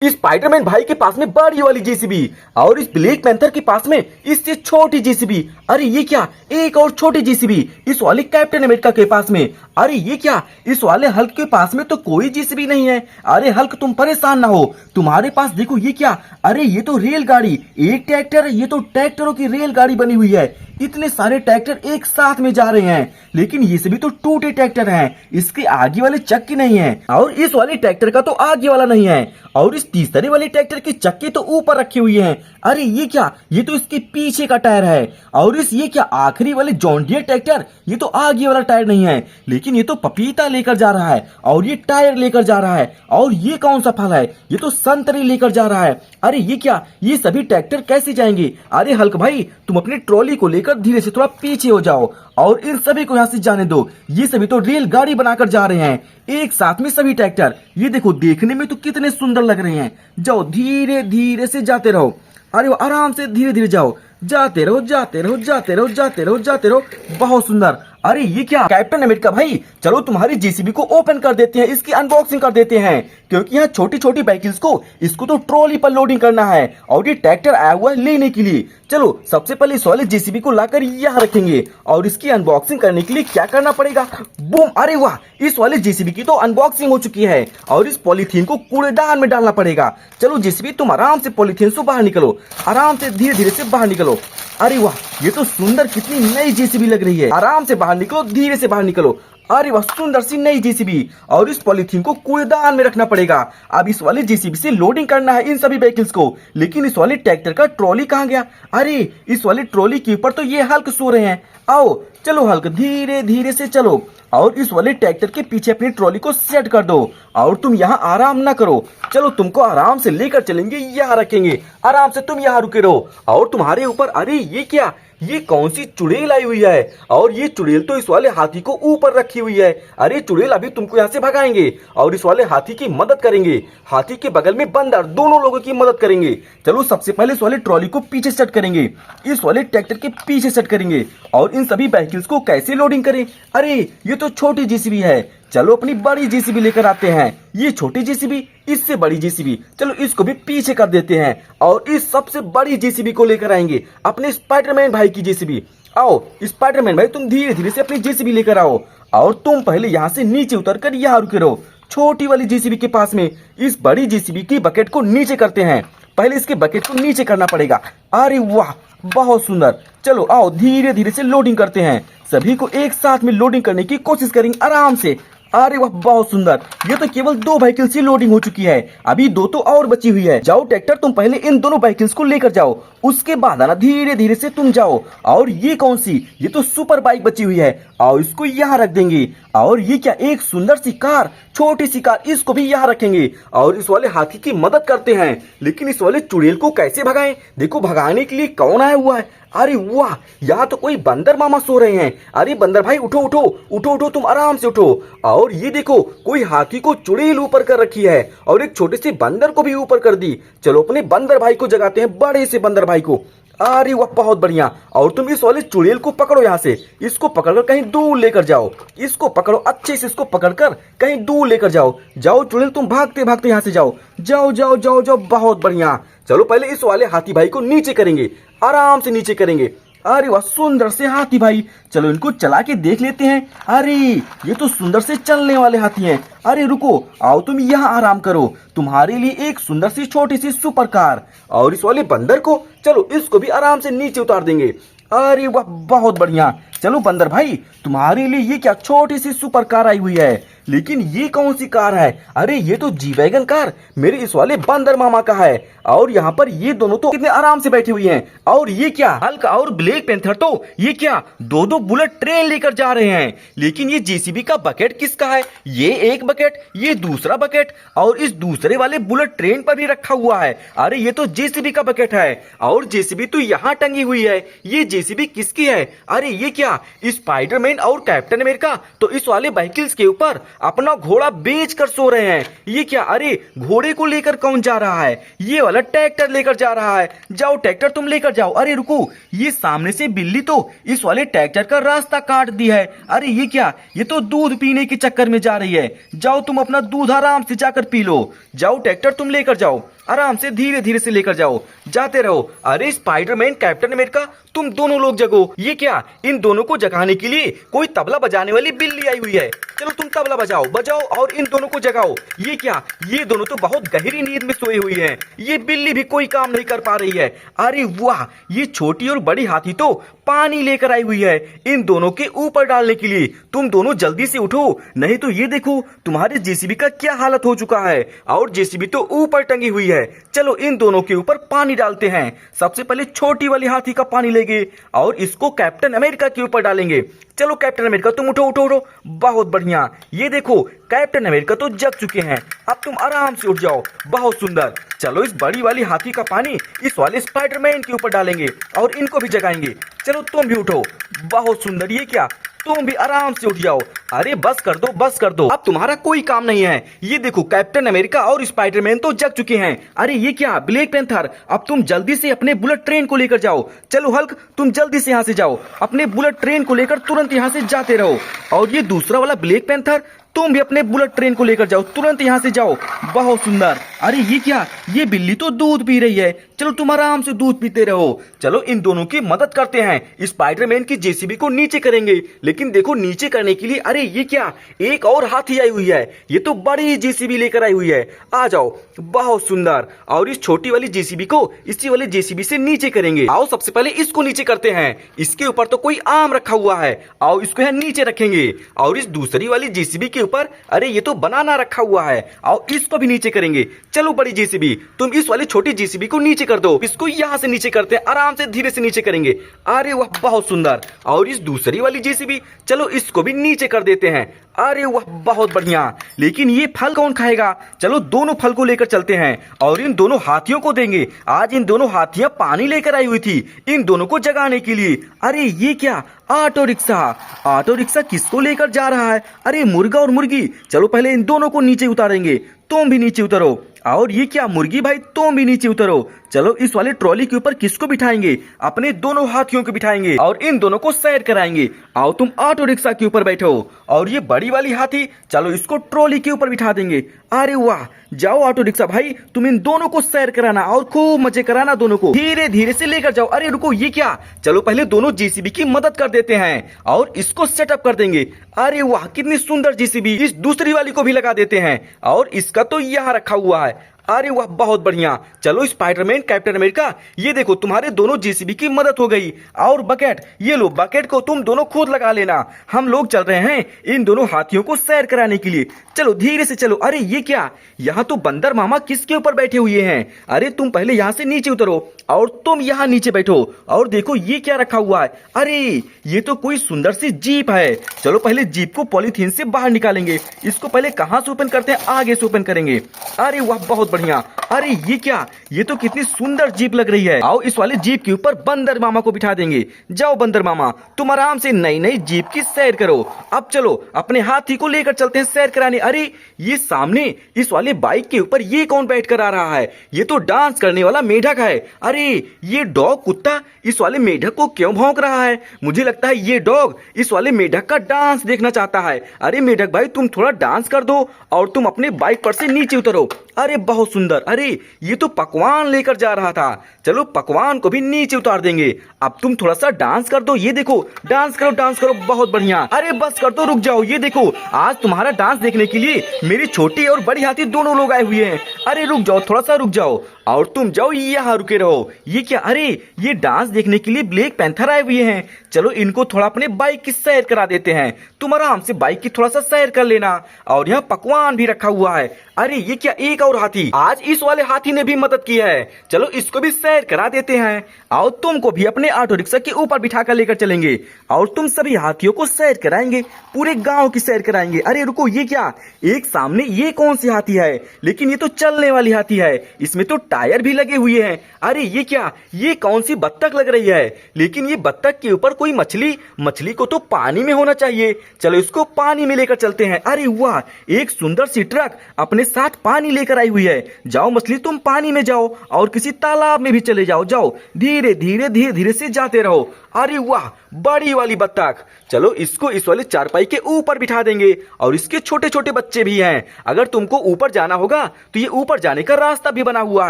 इस स्पाइडरमैन भाई के पास में बड़ी वाली जेसीबी और इस ब्लैक पैंथर के पास में इससे छोटी जेसीबी। अरे ये क्या, एक और छोटी जेसीबी इस वाले कैप्टन अमेरिका के पास में। अरे ये क्या, इस वाले हल्क के पास में तो कोई जेसीबी नहीं है। अरे हल्क तुम परेशान ना हो, तुम्हारे पास देखो ये क्या, अरे ये तो रेलगाड़ी, एक ट्रैक्टर, ये तो ट्रैक्टरों की रेलगाड़ी बनी हुई है। इतने सारे ट्रैक्टर एक साथ में जा रहे हैं, लेकिन ये सभी तो टूटे ट्रैक्टर हैं, इसके आगे वाले चक्के नहीं है और इस वाले ट्रैक्टर का तो आगे वाला नहीं है और इस तीसरे वाले ट्रैक्टर के चक्के तो ऊपर रखे हुए हैं। अरे ये क्या, ये तो इसके पीछे का टायर है और इस ये क्या, आखिरी वाले जॉन डियर ट्रैक्टर, ये तो आगे वाला टायर नहीं है, लेकिन ये तो पपीता लेकर जा रहा है और ये टायर लेकर जा रहा है और ये कौन सा फल है, ये तो संतरी लेकर जा रहा है। अरे ये क्या, ये सभी ट्रैक्टर कैसे जाएंगे। अरे हल्क भाई तुम अपनी ट्रॉली को लेकर धीरे से थोड़ा पीछे हो जाओ और इन सभी को यहाँ से जाने दो। ये सभी तो रेलगाड़ी बनाकर जा रहे हैं एक साथ में सभी ट्रैक्टर। ये देखो देखने में तो कितने सुंदर लग रहे हैं। जाओ धीरे धीरे से जाते रहो, अरे वो आराम से धीरे धीरे जाओ, जाते रहो जाते रहो जाते रहो जाते रहो जाते रहो, बहुत सुंदर। अरे ये क्या कैप्टन अमेरिका भाई, चलो तुम्हारी जेसीबी को ओपन कर देते हैं, इसकी अनबॉक्सिंग कर देते हैं, क्योंकि यहाँ छोटी छोटी व्हीकल्स को इसको तो ट्रॉली पर लोडिंग करना है और ये ट्रैक्टर आया हुआ है लेने के लिए। चलो सबसे पहले इस वाले जेसीबी को लाकर यहाँ रखेंगे और इसकी अनबॉक्सिंग करने के लिए क्या करना पड़ेगा, बूम। अरे वाह, इस वाले जेसीबी की तो अनबॉक्सिंग हो चुकी है और इस पॉलीथीन को कूड़ेदान में डालना पड़ेगा। चलो जेसीबी तुम आराम से पॉलीथीन से बाहर निकलो, आराम से धीरे धीरे से बाहर निकलो। अरे वाह, ये तो सुंदर कितनी नई जेसीबी लग रही है। आराम से बाहर निकलो, धीरे से बाहर निकलो। अरे वाह, सुंदर सी नई जेसीबी और इस पॉलीथीन को कूड़ेदान में रखना पड़ेगा। अब इस वाले जेसीबी से लोडिंग करना है इन सभी व्हीकल्स को, लेकिन इस वाले ट्रैक्टर का ट्रॉली कहाँ गया। अरे इस वाले ट्रॉली के ऊपर तो ये हल्क सो रहे हैं। आओ चलो हल्क धीरे धीरे से चलो और इस वाले ट्रैक्टर के पीछे अपनी ट्रॉली को सेट कर दो और तुम यहाँ आराम ना करो। चलो तुमको आराम से लेकर चलेंगे, यहाँ रखेंगे, आराम से तुम यहाँ रुके रहो और तुम्हारे ऊपर, अरे ये क्या, ये कौन सी चुड़ैल आई हुई है और ये चुड़ैल तो इस वाले हाथी को ऊपर रखी हुई है। अरे चुड़ैल अभी तुमको यहाँ से भगाएंगे और इस वाले हाथी की मदद करेंगे, हाथी के बगल में बंदर, दोनों लोगों की मदद करेंगे। चलो सबसे पहले इस वाले ट्रॉली को पीछे सेट करेंगे, इस वाले ट्रैक्टर के पीछे सेट करेंगे और इन सभी व्हीकल्स को कैसे लोडिंग करें। अरे ये तो छोटी जेसीबी है, चलो अपनी बड़ी जेसीबी लेकर आते हैं। ये छोटी जेसीबी, इससे बड़ी जेसीबी, चलो इसको भी पीछे कर देते हैं और इस सबसे बड़ी जेसीबी को लेकर आएंगे, अपने स्पाइडरमैन भाई की जेसीबी। आओ स्पाइडरमैन भाई तुम धीरे धीरे से अपनी जेसीबी लेकर आओ और तुम पहले यहाँ से नीचे उतरकर यहाँ रुके रहो। छोटी वाली जेसीबी के पास में इस बड़ी जेसीबी की बकेट को नीचे करते हैं, पहले इसके बकेट को नीचे करना पड़ेगा। अरे वाह, बहुत सुंदर। चलो आओ धीरे धीरे से लोडिंग करते हैं, सभी को एक साथ में लोडिंग करने की कोशिश करेंगे आराम से। अरे वाह, बहुत सुंदर। ये तो केवल 2 व्हीकल्स की लोडिंग हो चुकी है, अभी 2 तो और बची हुई है। जाओ ट्रैक्टर तुम पहले इन दोनों व्हीकल्स को लेकर जाओ, उसके बाद आना धीरे धीरे से तुम जाओ। और ये कौन सी, ये तो सुपर बाइक बची हुई है और इसको यहाँ रख देंगे। और ये क्या, एक सुंदर सी कार, छोटी सी कार, इसको भी यहाँ रखेंगे और इस वाले हाथी की मदद करते हैं। लेकिन इस वाले चुड़ैल को कैसे भगाएं, देखो भगाने के लिए कौन आया हुआ है। अरे वाह, यहाँ तो कोई बंदर मामा सो रहे हैं। अरे बंदर भाई उठो उठो उठो उठो, तुम आराम से उठो। और ये देखो कोई हाथी को चुड़ैल ऊपर कर रखी है और एक छोटे से बंदर को भी ऊपर कर दी। चलो अपने बंदर भाई को जगाते हैं, बड़े से बंदर भाई को। अरे वाह, बहुत बढ़िया। और तुम इस वाले चुड़ैल को पकड़ो, यहाँ से इसको पकड़कर कहीं दूर लेकर जाओ, इसको पकड़ो अच्छे से, इसको पकड़कर कहीं दूर लेकर जाओ। जाओ चुड़ैल तुम भागते भागते यहाँ से जाओ, जाओ जाओ जाओ जाओ, बहुत बढ़िया। चलो पहले इस वाले हाथी भाई को नीचे करेंगे, आराम से नीचे करेंगे। अरे वाह, सुंदर से हाथी भाई, चलो इनको चला के देख लेते हैं। अरे ये तो सुंदर से चलने वाले हाथी हैं। अरे रुको, आओ तुम यहाँ आराम करो, तुम्हारे लिए एक सुंदर सी छोटी सी सुपर कार। और इस वाले बंदर को, चलो इसको भी आराम से नीचे उतार देंगे। अरे वाह, बहुत बढ़िया। चलो बंदर भाई, तुम्हारे लिए ये क्या छोटी सी सुपर कार आई हुई है, लेकिन ये कौन सी कार है। अरे ये तो जी वैगन कार मेरे इस वाले बंदर मामा का है और यहाँ पर ये दोनों तो कितने आराम से बैठे हुए हैं। और ये क्या, हल्क और ब्लैक पैंथर तो ये क्या, 2-2 बुलेट ट्रेन लेकर जा रहे हैं। लेकिन ये जेसीबी का बकेट किसका है, ये एक बकेट, ये दूसरा बकेट और इस दूसरे वाले बुलेट ट्रेन पर भी रखा हुआ है। अरे ये तो जेसीबी का बकेट है और जेसीबी तो यहाँ टंगी हुई है। ये जेसीबी किसकी है, अरे ये क्या, क्या, स्पाइडरमैन और कैप्टन अमेरिका तो इस वाले व्हीकल्स के ऊपर अपना घोड़ा बेच कर सो रहे हैं। ये क्या, अरे घोड़े को लेकर कौन जा रहा है? ये वाला ट्रैक्टर लेकर जा रहा है। जाओ ट्रैक्टर तुम लेकर जाओ। अरे रुको, ये सामने से बिल्ली तो इस वाले ट्रैक्टर का रास्ता काट दी है। अरे ये क्या, ये तो दूध पीने के चक्कर में जा रही है। जाओ तुम अपना दूध आराम से जाकर पी लो। जाओ ट्रैक्टर तुम लेकर जाओ, आराम से धीरे धीरे से लेकर जाओ, जाते रहो। अरे स्पाइडरमैन कैप्टन अमेरिका तुम दोनों लोग जगो। ये क्या, इन दोनों को जगाने के लिए कोई तबला बजाने वाली बिल्ली आई हुई है। चलो तुम तबला बजाओ बजाओ और इन दोनों को जगाओ। ये क्या, ये दोनों तो बहुत गहरी नींद में सोई हुई हैं। ये बिल्ली भी कोई काम नहीं कर पा रही है। अरे वाह, ये छोटी और बड़ी हाथी तो पानी लेकर आई हुई है इन दोनों के ऊपर डालने के लिए। तुम दोनों जल्दी से उठो, नहीं तो ये देखो तुम्हारे जेसीबी का क्या हालत हो चुका है। और जेसीबी तो ऊपर टंगी हुई है। चलो इन दोनों के ऊपर पानी डालते हैं। सबसे पहले छोटी वाली हाथी का पानी लेंगे और इसको कैप्टन अमेरिका के ऊपर डालेंगे। चलो कैप्टन अमेरिका तुम उठो उठो उठो, बहुत बढ़िया। ये देखो कैप्टन अमेरिका तो जग चुके हैं, अब तुम आराम से उठ जाओ, बहुत सुंदर। चलो इस बड़ी वाली हाथी का पानी इस वाले स्पाइडरमैन के ऊपर डालेंगे और इनको भी जगाएंगे। चलो तुम भी उठो, बहुत सुंदर। ये क्या, तुम भी आराम से उठ जाओ। अरे बस कर दो बस कर दो, अब तुम्हारा कोई काम नहीं है। ये देखो कैप्टन अमेरिका और स्पाइडरमैन तो जग चुके हैं। अरे ये क्या, ब्लैक पैंथर अब तुम जल्दी से अपने बुलेट ट्रेन को लेकर जाओ। चलो हल्क तुम जल्दी से यहाँ से जाओ, अपने बुलेट ट्रेन को लेकर तुरंत यहाँ से जाते रहो। और ये दूसरा वाला ब्लैक पैंथर तुम भी अपने बुलेट ट्रेन को लेकर जाओ, तुरंत यहाँ से जाओ, बहुत सुंदर। अरे ये क्या, ये बिल्ली तो दूध पी रही है। चलो तुम आराम से दूध पीते रहो। चलो इन दोनों की मदद करते हैं, स्पाइडरमैन की जेसीबी को नीचे करेंगे। लेकिन देखो नीचे करने के लिए, अरे ये क्या, एक और हाथी आई हुई है। ये तो बड़ी जेसीबी लेकर आई हुई है। आ जाओ, बहुत सुंदर। और इस छोटी वाली जेसीबी को इसी वाली जेसीबी से नीचे करेंगे। आओ सबसे पहले इसको नीचे करते हैं। इसके ऊपर तो कोई आम रखा हुआ है, आओ इसको यहाँ नीचे रखेंगे। और इस दूसरी वाली जेसीबी के ऊपर, अरे ये तो बनाना रखा हुआ है, आओ इसको भी नीचे करेंगे। चलो बड़ी जेसीबी तुम इस वाली छोटी जेसीबी को नीचे कर दो। इसको यहाँ से नीचे करते हैं, आराम से धीरे से नीचे करेंगे। अरे वाह, बहुत सुंदर। और इस दूसरी वाली जेसीबी, चलो इसको भी नीचे कर देते हैं। अरे वाह, बहुत बढ़िया। लेकिन ये फल कौन खाएगा? चलो दोनों फल को लेकर चलते हैं और इन दोनों हाथियों को देंगे। आज इन दोनों हाथियां पानी लेकर आई हुई थी इन दोनों को जगाने के लिए। अरे ये क्या, ऑटो रिक्शा। ऑटो रिक्शा किसको लेकर जा रहा है? अरे मुर्गा और मुर्गी। चलो पहले इन दोनों को नीचे उतारेंगे, तुम भी नीचे उतरो। और ये क्या, मुर्गी भाई तुम भी नीचे उतरो। चलो इस वाले ट्रॉली के ऊपर किसको बिठाएंगे? अपने दोनों हाथियों को बिठाएंगे और इन दोनों को सैर कराएंगे। आओ तुम ऑटो रिक्शा के ऊपर बैठो। और ये बड़ी वाली हाथी, चलो इसको ट्रॉली के ऊपर बिठा देंगे। अरे वाह, जाओ ऑटो रिक्शा भाई, तुम इन दोनों को सैर कराना और खूब मजे कराना, दोनों को धीरे धीरे से लेकर जाओ। अरे रुको, ये क्या, चलो पहले दोनों जेसीबी की मदद कर देते हैं और इसको सेटअप कर देंगे। अरे वाह, कितनी सुंदर जेसीबी। इस दूसरी वाली को भी लगा देते हैं और इसका तो यहाँ रखा हुआ है। अरे वाह, बहुत बढ़िया। चलो स्पाइडरमैन कैप्टन अमेरिका, ये देखो तुम्हारे दोनों जेसीबी की मदद हो गई। और बकेट, ये लो बकेट को तुम दोनों खुद लगा लेना। हम लोग चल रहे हैं इन दोनों हाथियों को सैर कराने के लिए। चलो धीरे से चलो। अरे ये क्या, यहाँ तो बंदर मामा किसके ऊपर बैठे हुए हैं? अरे तुम पहले यहाँ से नीचे उतरो और तुम यहाँ नीचे बैठो। और देखो ये क्या रखा हुआ है? अरे ये तो कोई सुंदर सी जीप है। चलो पहले जीप को पॉलीथीन से बाहर निकालेंगे। इसको पहले कहाँ से ओपन करते हैं? आगे से ओपन करेंगे। अरे वाह, बहुत बढ़िया। अरे ये क्या, ये तो कितनी सुंदर जीप लग रही है। आओ इस वाले जीप के ऊपर बंदर मामा को बिठा देंगे। जाओ बंदर मामा, तुम आराम से नई नई जीप की सैर करो। अब चलो अपने हाथी को लेकर चलते हैं सैर कराने। अरे ये सामने इस वाले बाइक के ऊपर ये कौन बैठ कर आ रहा है? ये तो डांस करने वाला मेढक है। अरे ये डॉग कुत्ता इस वाले मेढक को क्यों भौंक रहा है? मुझे लगता है ये डॉग इस वाले मेढक का डांस देखना चाहता है। अरे मेढक भाई, तुम थोड़ा डांस कर दो और तुम अपने बाइक पर से नीचे उतरो। अरे बहुत सुंदर। अरे ये तो पकवान लेकर जा रहा था। चलो पकवान को भी नीचे उतार देंगे। अब तुम थोड़ा सा डांस कर दो। ये देखो, डांस करो, बहुत बढ़िया। अरे बस कर दो, रुक जाओ। ये देखो, आज तुम्हारा डांस देखने के लिए मेरी छोटी और बड़ी हाथी दोनों लोग आए हुए हैं। अरे रुक जाओ, थोड़ा सा रुक जाओ और तुम जाओ यहाँ रुके रहो। ये क्या, अरे ये डांस देखने के लिए ब्लैक पैंथर आए हुए हैं। चलो इनको थोड़ा अपने बाइक की सैर करा देते हैं। तुम आराम से बाइक की थोड़ा सा सैर कर लेना। और यहाँ पकवान भी रखा हुआ है। अरे ये क्या, एक और हाथी। आज इस वाले हाथी ने भी मदद की है, चलो इसको भी सैर करा देते हैं। और तुमको भी अपने ऑटो रिक्शा के ऊपर बिठा कर लेकर चलेंगे और तुम सभी हाथियों को सैर कराएंगे, पूरे गांव की सैर कराएंगे। अरे रुको, ये क्या, एक सामने ये कौन सी हाथी है? लेकिन ये तो चलने वाली हाथी है, इसमें तो टायर भी लगे हुए हैं। अरे ये क्या, ये कौन सी बत्तख लग रही है? लेकिन ये बत्तख के ऊपर कोई मछली को तो पानी में होना चाहिए। चलो इसको पानी में लेकर चलते हैं। अरे वाह, एक सुंदर सी ट्रक अपने साथ पानी लेकर आई हुई है। जाओ मछली, तुम पानी में जाओ और किसी तालाब में भी चले जाओ। जाओ, धीरे धीरे से जाते रहो। अरे वाह, बड़ी वाली बत्तख। चलो इसको इस वाले चारपाई के ऊपर बिठा देंगे और इसके छोटे छोटे बच्चे भी हैं। अगर तुमको ऊपर जाना होगा तो ये ऊपर जाने का रास्ता भी बना हुआ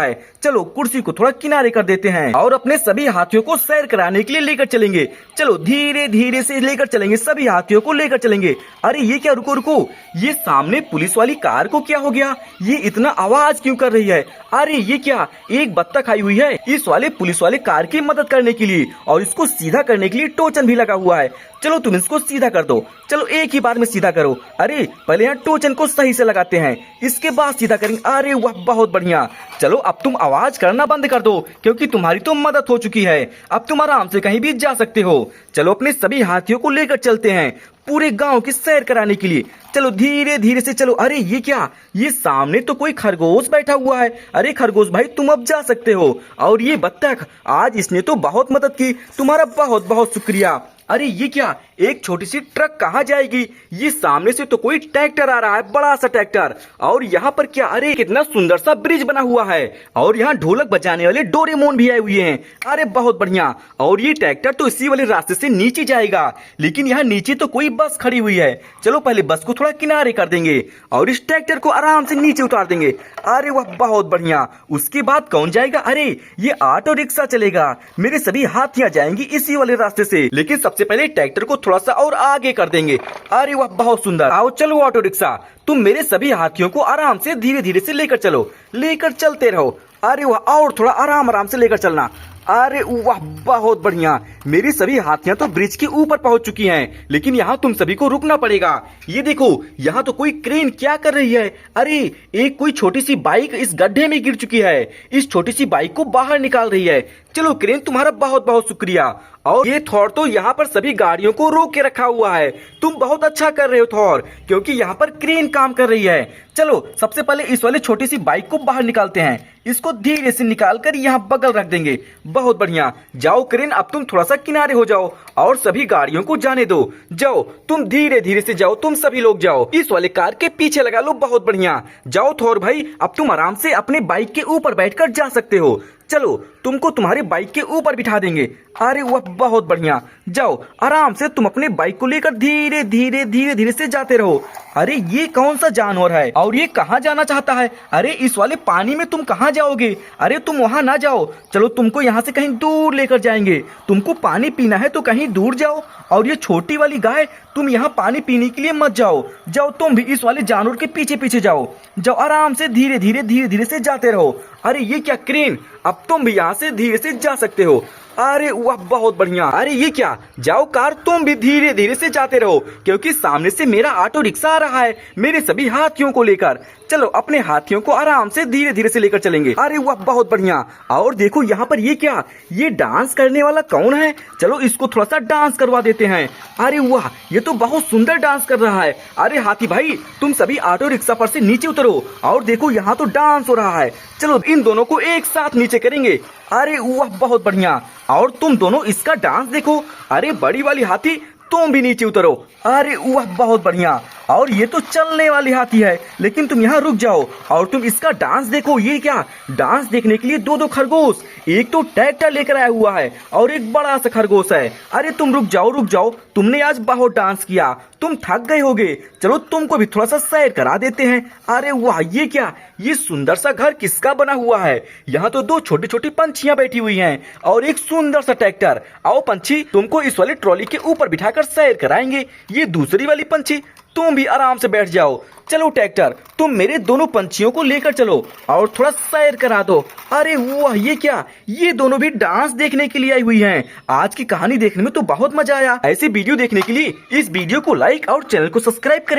है। चलो कुर्सी को थोड़ा किनारे कर देते हैं और अपने सभी हाथियों को सैर कराने के लिए लेकर चलेंगे। चलो धीरे धीरे से लेकर चलेंगे, सभी हाथियों को लेकर चलेंगे। अरे ये क्या, रुको रुको, ये सामने पुलिस वाली कार को क्या हो गया? ये इतना आवाज क्यों कर रही है? अरे ये क्या, एक बत्तख आई हुई है इस वाले पुलिस वाले कार की मदद करने के लिए और इसको सीधा करने के लिए टोचन भी लगा हुआ है। चलो तुम इसको सीधा कर दो, चलो एक ही बार में सीधा करो। अरे पहले यहाँ टोचन को सही से लगाते हैं, इसके बाद सीधा करेंगे। अरे वाह, बहुत बढ़िया। चलो अब तुम आवाज करना बंद कर दो क्योंकि तुम्हारी तो मदद हो चुकी है। अब तुम आराम से कहीं भी जा सकते हो। चलो अपने सभी हाथियों को लेकर चलते हैं पूरे गांव की सैर कराने के लिए। चलो धीरे धीरे से चलो। अरे ये क्या, ये सामने तो कोई खरगोश बैठा हुआ है। अरे खरगोश भाई, तुम अब जा सकते हो। और ये बत्तख, आज इसने तो बहुत मदद की, तुम्हारा बहुत बहुत शुक्रिया। अरे ये क्या, एक छोटी सी ट्रक कहाँ जाएगी? ये सामने से तो कोई ट्रैक्टर आ रहा है, बड़ा सा ट्रैक्टर। और यहाँ पर क्या, अरे कितना सुंदर सा ब्रिज बना हुआ है और यहाँ ढोलक बजाने वाले डोरेमोन भी आए हुए हैं। अरे बहुत बढ़िया। और ये ट्रैक्टर तो इसी वाले रास्ते से नीचे जाएगा, लेकिन यहाँ नीचे तो कोई बस खड़ी हुई है। चलो पहले बस को थोड़ा किनारे कर देंगे और इस ट्रैक्टर को आराम से नीचे उतार देंगे। अरे वाह, बहुत बढ़िया। उसके बाद कौन जाएगा? अरे ये ऑटो रिक्शा चलेगा, मेरे सभी हाथियां जाएंगी इसी वाले रास्ते से। लेकिन सबसे पहले ट्रैक्टर को थोड़ा सा और आगे कर देंगे। अरे वाह, बहुत सुंदर। आओ चलो ऑटो रिक्शा, तुम मेरे सभी हाथियों को आराम से धीरे धीरे से लेकर चलो, लेकर चलते रहो। अरे वाह, और थोड़ा आराम से लेकर चलना। अरे वाह, बहुत बढ़िया। मेरी सभी हाथियां तो ब्रिज के ऊपर पहुंच चुकी हैं, लेकिन यहाँ तुम सभी को रुकना पड़ेगा। ये देखो, यहाँ तो कोई क्रेन क्या कर रही है? अरे एक कोई छोटी सी बाइक इस गड्ढे में गिर चुकी है, इस छोटी सी बाइक को बाहर निकाल रही है। चलो क्रेन, तुम्हारा बहुत बहुत शुक्रिया। और ये थॉर तो यहाँ पर सभी गाड़ियों को रोक के रखा हुआ है। तुम बहुत अच्छा कर रहे हो थॉर, क्योंकि यहाँ पर क्रेन काम कर रही है। चलो सबसे पहले इस वाले छोटी सी बाइक को बाहर निकालते हैं, इसको धीरे से निकालकर यहाँ बगल रख देंगे। बहुत बढ़िया। जाओ क्रेन, अब तुम थोड़ा सा किनारे हो जाओ और सभी गाड़ियों को जाने दो। जाओ तुम धीरे धीरे से जाओ, तुम सभी लोग जाओ, इस वाले कार के पीछे लगा लो। बहुत बढ़िया। जाओ थॉर भाई, अब तुम आराम से अपने बाइक के ऊपर बैठकर जा सकते हो। चलो तुमको तुम्हारी बाइक के ऊपर बिठा देंगे। अरे वह, बहुत बढ़िया। जाओ आराम से तुम अपने बाइक को लेकर धीरे धीरे से जाते रहो। अरे ये कौन सा जानवर है और ये कहाँ जाना चाहता है? अरे इस वाले पानी में तुम कहाँ जाओगे? अरे तुम वहाँ ना जाओ, चलो तुमको यहाँ से कहीं दूर लेकर जाएंगे। तुमको पानी पीना है तो कहीं दूर जाओ। और ये छोटी वाली गाय, तुम यहाँ पानी पीने के लिए मत जाओ। जाओ तुम भी इस वाले जानवर के पीछे पीछे जाओ। जाओ आराम से धीरे धीरे से जाते रहो। अरे ये क्या क्रेन, अब तुम भी यहाँ से धीरे से जा सकते हो। अरे वाह, बहुत बढ़िया। अरे ये क्या, जाओ कार, तुम भी धीरे धीरे से जाते रहो, क्योंकि सामने से मेरा ऑटो रिक्शा आ रहा है मेरे सभी हाथियों को लेकर। चलो अपने हाथियों को आराम से धीरे धीरे से लेकर चलेंगे। अरे वाह, बहुत बढ़िया। और देखो यहाँ पर ये क्या, ये डांस करने वाला कौन है? चलो इसको थोड़ा सा डांस करवा देते हैं। अरे वाह, ये तो बहुत सुंदर डांस कर रहा है। अरे हाथी भाई, तुम सभी ऑटो रिक्शा पर से नीचे उतरो और देखो यहाँ तो डांस हो रहा है। चलो इन दोनों को एक साथ नीचे करेंगे। अरे वाह, बहुत बढ़िया। और तुम दोनों इसका डांस देखो। अरे बड़ी वाली हाथी, तुम भी नीचे उतरो। अरे वाह, बहुत बढ़िया। और ये तो चलने वाली हाथी है, लेकिन तुम यहाँ रुक जाओ और तुम इसका डांस देखो। ये क्या, डांस देखने के लिए दो खरगोश, एक तो ट्रैक्टर लेकर आया हुआ है और एक बड़ा सा खरगोश है। अरे तुम रुक जाओ, तुमने आज बहुत डांस किया, तुम थक गए होगे। चलो तुमको भी थोड़ा सा सैर करा देते हैं। अरे वाह, ये क्या, ये सुंदर सा घर किसका बना हुआ है? यहाँ तो दो छोटी छोटी पंछियां बैठी हुई हैं और एक सुंदर सा ट्रैक्टर। आओ पंछी, तुमको इस वाले ट्रॉली के ऊपर बिठाकर सैर कराएंगे। ये दूसरी वाली पंछी, तुम भी आराम से बैठ जाओ। चलो ट्रैक्टर, तुम मेरे दोनों पंछियों को लेकर चलो और थोड़ा सैर करा दो। अरे वाह, ये क्या, ये दोनों भी डांस देखने के लिए आई हुई हैं। आज की कहानी देखने में तो बहुत मजा आया। ऐसे वीडियो देखने के लिए इस वीडियो को लाइक और चैनल को सब्सक्राइब करें।